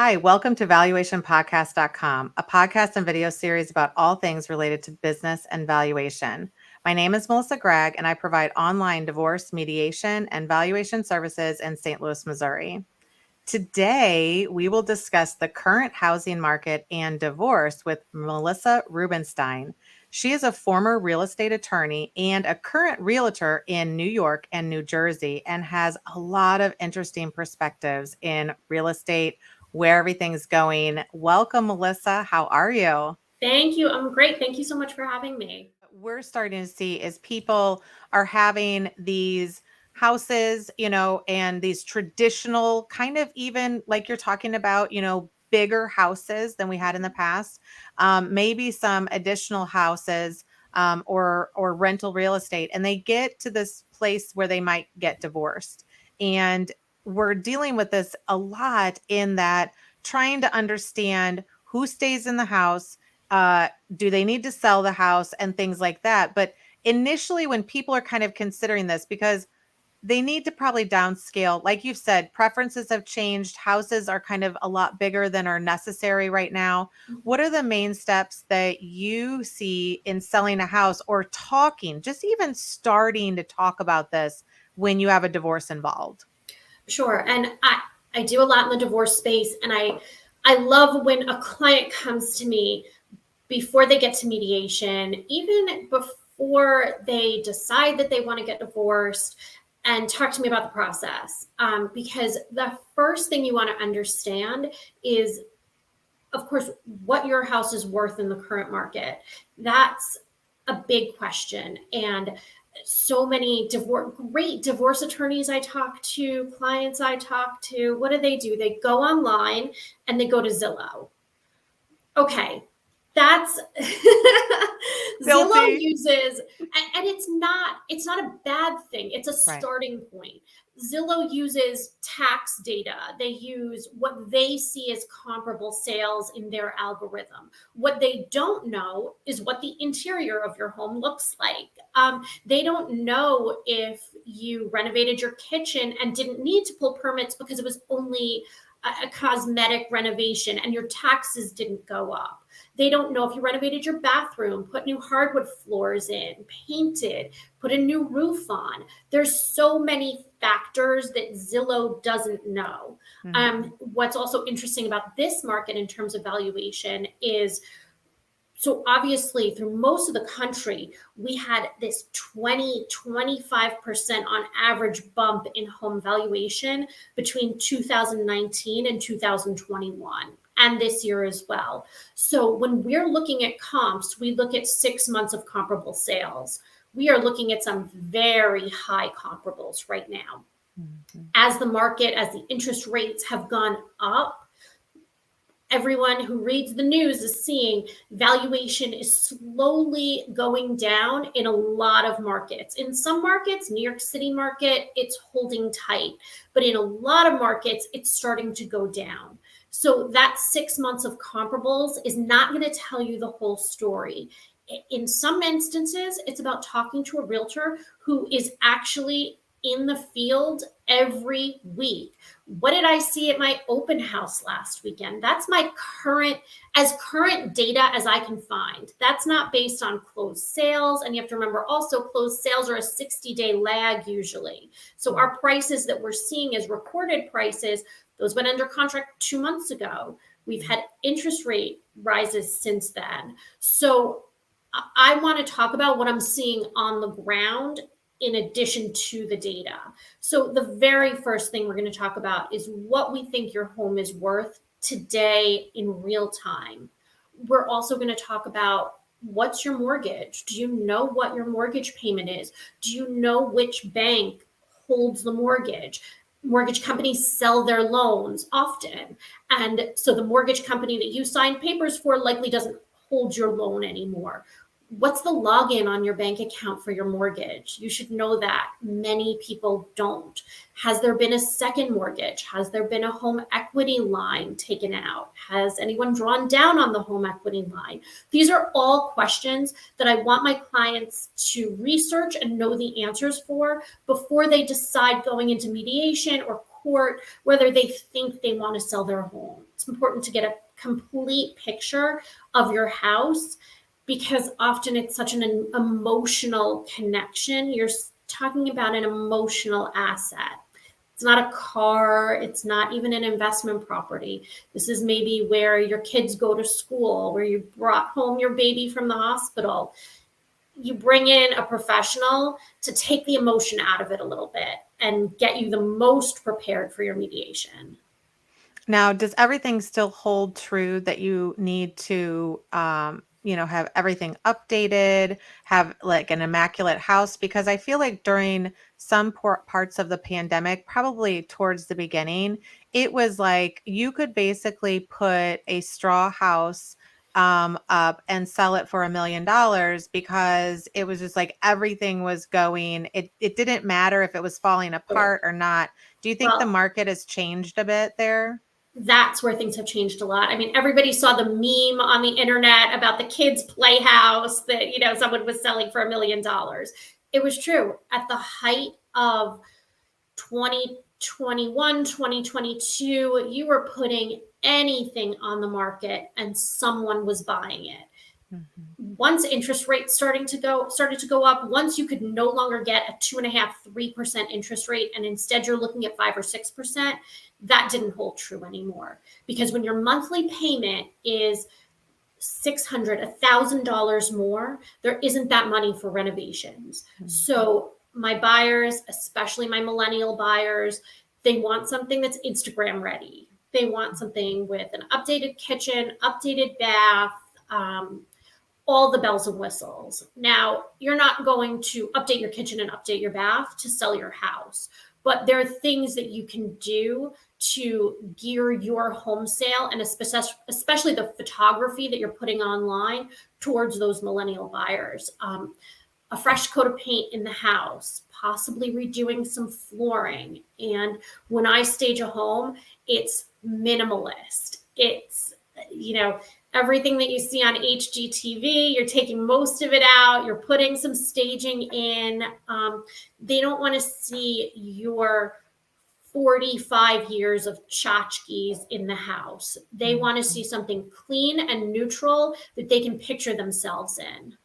Hi, welcome to valuationpodcast.com, a podcast and video series about all things related to business and valuation. My name is Melissa Gragg, and I provide online divorce, mediation, and valuation services in St. Louis, Missouri. Today, we will discuss the current housing market and divorce with Melissa Rubenstein. She is a former real estate attorney and a current realtor in New York and New Jersey, and has a lot of interesting perspectives in real estate, where everything's going. Welcome, Melissa. How are you? Thank you. I'm great. Thank you so much for having me. We're starting to see is people are having these houses, and these traditional kind of, even like you're talking about, bigger houses than we had in the past, maybe some additional houses, or rental real estate, and they get to this place where they might get divorced. And we're dealing with this a lot in that, trying to understand who stays in the house, do they need to sell the house, and things like that. But initially, when people are kind of considering this, because they need to probably downscale, like you've said, preferences have changed. Houses are kind of a lot bigger than are necessary right now. What are the main steps that you see in selling a house, or talking, just even starting to talk about this when you have a divorce involved? Sure. And I do a lot in the divorce space. And I love when a client comes to me before they get to mediation, even before they decide that they want to get divorced, and talk to me about the process. Because the first thing you want to understand is, of course, what your house is worth in the current market. That's a big question. And so many great divorce attorneys I talk to, clients I talk to, what do? They go online and they go to Zillow. Okay, that's Zillow uses, and it's not a bad thing. It's a starting point. Zillow uses tax data. They use what they see as comparable sales in their algorithm. What they don't know is what the interior of your home looks like. They don't know if you renovated your kitchen and didn't need to pull permits because it was only a cosmetic renovation and your taxes didn't go up. They don't know if you renovated your bathroom, put new hardwood floors in, painted, put a new roof on. There's so many factors that Zillow doesn't know. What's also interesting about this market in terms of valuation is, so obviously through most of the country, we had this 25% on average bump in home valuation between 2019 and 2021. And this year as well. So when we're looking at comps, we look at 6 months of comparable sales. We are looking at some very high comparables right now. As the market, as the interest rates have gone up, everyone who reads the news is seeing valuation is slowly going down in a lot of markets. In some markets, New York City market, it's holding tight. But in a lot of markets, it's starting to go down. So that 6 months of comparables is not going to tell you the whole story. In some instances, it's about talking to a realtor who is actually in the field every week. What did I see at my open house last weekend? That's my current data as I can find. That's not based on closed sales. And you have to remember also, closed sales are a 60-day lag usually. So our prices that we're seeing as recorded prices, those went under contract 2 months ago. We've had interest rate rises since then. So I want to talk about what I'm seeing on the ground in addition to the data. So the very first thing we're going to talk about is what we think your home is worth today in real time. We're also going to talk about, what's your mortgage? Do you know what your mortgage payment is? Do you know which bank holds the mortgage? Mortgage companies sell their loans often. And so the mortgage company that you signed papers for likely doesn't hold your loan anymore. What's the login on your bank account for your mortgage? You should know that. Many people don't. Has there been a second mortgage? Has there been a home equity line taken out? Has anyone drawn down on the home equity line? These are all questions that I want my clients to research and know the answers for before they decide going into mediation or support, whether they think they want to sell their home. It's important to get a complete picture of your house because often it's such an emotional connection. You're talking about an emotional asset. It's not a car. It's not even an investment property. This is maybe where your kids go to school, where you brought home your baby from the hospital. You bring in a professional to take the emotion out of it a little bit and get you the most prepared for your mediation. Now, does everything still hold true that you need to, have everything updated, have like an immaculate house? Because I feel like during some parts of the pandemic, probably towards the beginning, it was like you could basically put a straw house up and sell it for $1 million because it was just like everything was going. It didn't matter if it was falling apart or not. Do you think the Well, market has changed a bit there? that's where things have changed a lot. I mean, everybody saw the meme on the internet about the kids' playhouse that, someone was selling for $1 million. It was true. At the height of 2021, 2022, you were putting anything on the market and someone was buying it. Mhm. Once interest rates started to go up, once you could no longer get a 2.5-3% interest rate, and instead you're looking at 5 or 6%, that didn't hold true anymore. Because when your monthly payment is $1,000 more, there isn't that money for renovations. Mhm. So my buyers, especially my millennial buyers, they want something that's Instagram ready. They want something with an updated kitchen, updated bath, all the bells and whistles. Now, you're not going to update your kitchen and update your bath to sell your house, but there are things that you can do to gear your home sale, and especially the photography that you're putting online towards those millennial buyers. A fresh coat of paint in the house, possibly redoing some flooring. And when I stage a home, it's minimalist. It's, everything that you see on HGTV, you're taking most of it out, you're putting some staging in. They don't want to see your 45 years of tchotchkes in the house. They want to see something clean and neutral that they can picture themselves in.